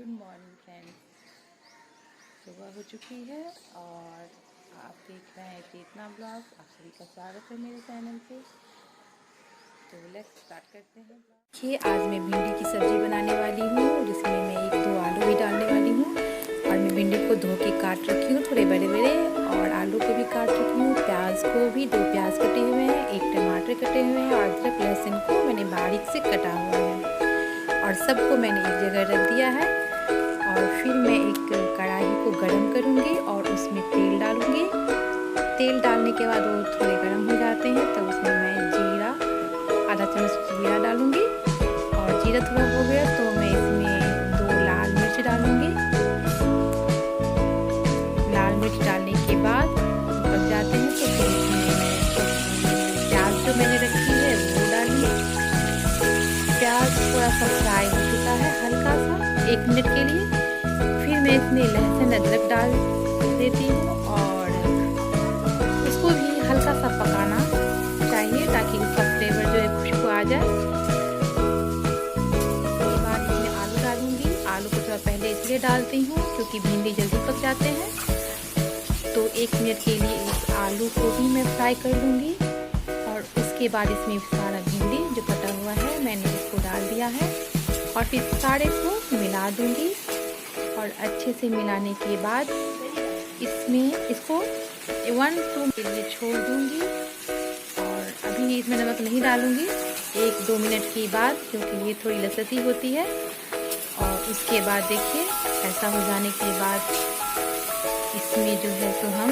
Good morning friends. सुबह हो चुकी है और आप देख रहे हैं चेतना ब्लॉग। आप सभी का स्वागत है मेरे चैनल पे। तो लेट्स स्टार्ट करते हैं। देखिए, आज मैं भिंडी की सब्ज़ी बनाने वाली हूँ, जिसमें मैं 1-2 आलू भी डालने वाली हूँ। और मैं भिंडी को धो के काट रखी हूँ थोड़े बड़े बड़े, और आलू को भी काट रखी हूँ। प्याज को भी 2 प्याज कटे हुए हैं, 1 टमाटर कटे हुए हैं, और अदरक लहसुन को मैंने बारीक से कटा हुआ है। और सबको मैंने एक जगह रख दिया है। और फिर मैं एक कढ़ाई को गरम करूँगी और उसमें तेल डालूँगी। तेल डालने के बाद वो थोड़े गरम हो जाते हैं, तब उसमें मैं जीरा, आधा चम्मच जीरा डालूँगी। और जीरा थोड़ा हो गया तो मैं इसमें 2 लाल मिर्च डालूँगी। लाल मिर्च डालने के बाद पक जाते हैं तो फिर इसमें मैं प्याज जो मैंने रखी है वो डालूँगी। प्याज थोड़ा सा फ्राई हो चुका है हल्का सा 1 मिनट के लिए। फिर मैं इसमें लहसुन अदरक डाल देती हूँ और इसको भी हल्का सा पकाना चाहिए ताकि उसका फ्लेवर जो है खुशबू आ जाए। उसके बाद इसमें आलू डालूंगी। आलू को थोड़ा पहले इसलिए डालती हूँ क्योंकि भिंडी जल्दी पक जाते हैं। तो 1 मिनट के लिए इस आलू को भी मैं फ्राई कर लूँगी। और उसके बाद इसमें सारा भिंडी जो कटा हुआ है मैंने इसको डाल दिया है और फिर सारे को मिला दूँगी। और अच्छे से मिलाने के बाद इसमें इसको 1-2 मिनट के लिए छोड़ दूँगी। और अभी इसमें नमक नहीं डालूँगी, 1-2 मिनट के बाद, क्योंकि ये थोड़ी लसती होती है। और उसके बाद देखिए ऐसा हो जाने के बाद इसमें जो है तो हम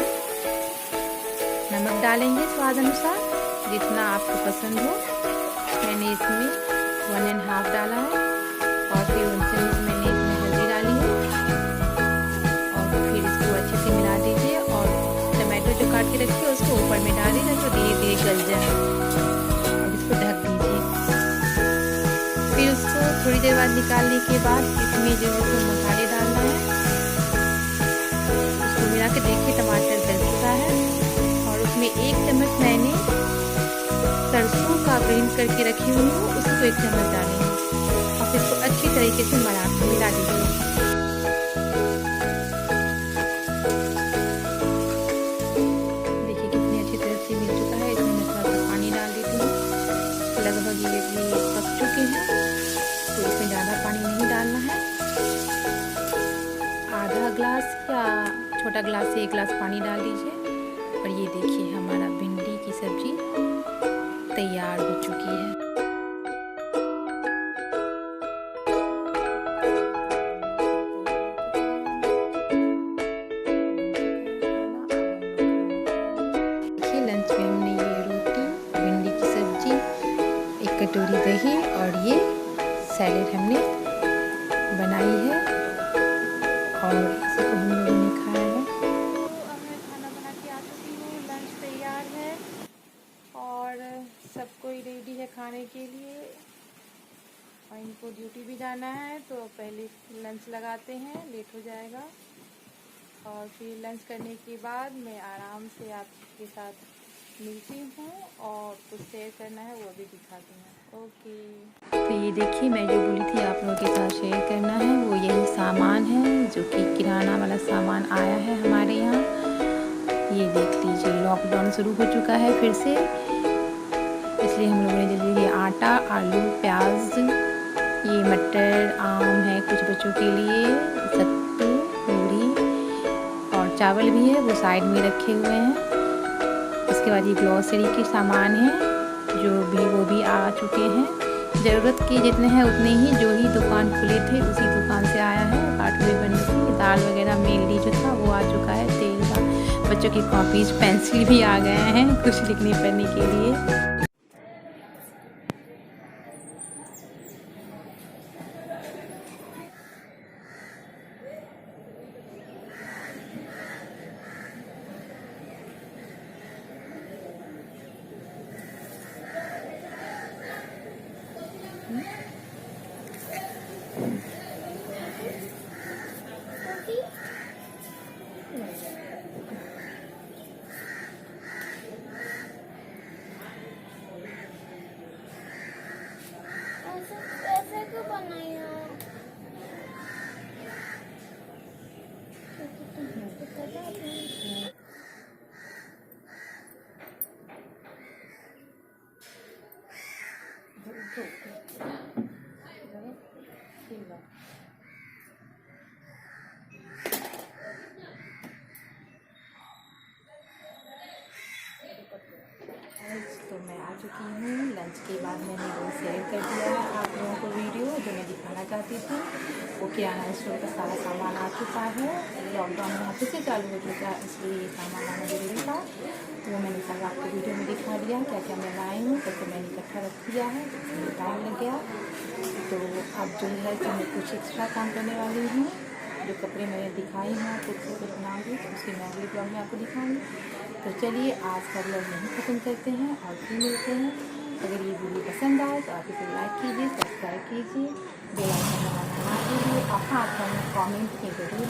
नमक डालेंगे स्वाद अनुसार, जितना आपको पसंद हो। मैंने इसमें 1.5 डाला है। और फिर उनसे मैंने इसमें हल्दी डाली है। और फिर इसको अच्छे से मिला दीजिए। और टमाटो जो काट के रखी है उसको ऊपर में डाल दीजिए जो धीरे धीरे गल जाए। और इसको ढक दीजिए। फिर उसको थोड़ी देर बाद निकालने के बाद इसमें जो है तो मसाले डालना है। उसको मिला के देखिए टमाटर गल चुका है। और उसमें 1 चम्मच मैंने सरसों का ग्राइंड करके रखी हुई हूँ, उसको 1 चम्मच डालेंगे। और इसको अच्छी तरीके से मिला दीजिए। देखिए कितनी अच्छी तरह से मिल चुका है। इसमें मैं थोड़ा सा पानी डाल देती हूँ। लगभग ये पक चुके हैं तो इसमें ज़्यादा पानी नहीं डालना है। आधा ग्लास या छोटा ग्लास से 1 ग्लास पानी डाल दीजिए। और ये देखिए हमारा भिंडी की सब्जी तैयार हो चुकी है। लंच में हमने ये रोटी, भिंडी की सब्जी, 1 कटोरी दही और ये सैलेड हमने बनाई है। और इसको हम लोगों ने खाया है। तो अब मैं खाना बना के आ चुकी हूँ। लंच तैयार है और सब कोई रेडी है खाने के लिए। और इनको ड्यूटी भी जाना है तो पहले लंच लगाते हैं, लेट हो जाएगा। और फिर लंच करने के बाद मैं आराम से आपके साथ मिलती हूँ और कुछ शेयर करना है वो भी दिखाती हूँ। ओके, तो ये देखिए मैं जो बोली थी आप लोगों के साथ शेयर करना है वो यही सामान है जो कि किराना वाला सामान आया है हमारे यहाँ। ये देख लीजिए, लॉकडाउन शुरू हो चुका है फिर से, इसलिए हम लोगों ने जल्दी आटा, आलू, प्याज, ये मटर, आम है कुछ बच्चों के लिए, सत्तू, पूरी और चावल भी है वो साइड में रखे हुए हैं। उसके बाद ये ग्लॉसरी के सामान है जो भी वो भी आ चुके हैं। ज़रूरत के जितने हैं उतने ही, जो ही दुकान खुले थे उसी दुकान से आया है। कार्ट में बनी थी दाल वगैरह, मेल जो था वो आ चुका है। तेल का, बच्चों की कॉपीज, पेंसिल भी आ गए हैं कुछ लिखने पढ़ने के लिए। तो मैं आ चुकी हूँ। लंच के बाद मैंने वो शेयर कर दिया है आप लोगों को वीडियो जो मैं दिखाना चाहती थी। वो किराना स्टोर का सारा सामान आ चुका है। लॉकडाउन यहाँ फिर से चालू हो चुका है, इसलिए ये सामान आना जरूरी था। तो मैंने सब आपको वीडियो में दिखा दिया क्या क्या मैं लाई हूँ, कैसे मैंने इकट्ठा रख दिया है। तो टाइम लग गया, तो अब जो है कि मैं कुछ एक्स्ट्रा काम करने वाली हूँ। जो कपड़े मैंने दिखाई हैं आपको कुछ बनाऊँगी, तो उसकी मैं अगले ब्लॉग में आपको दिखाऊँगी। तो चलिए आज का ब्लॉग यहीं ख़त्म करते हैं और फिर मिलते हैं। अगर ये वीडियो पसंद आए तो आप इसे लाइक कीजिए, सब्सक्राइब कीजिए, बेल आइकन दबाना ना भूलिए। हाँ, कमेंट में ज़रूर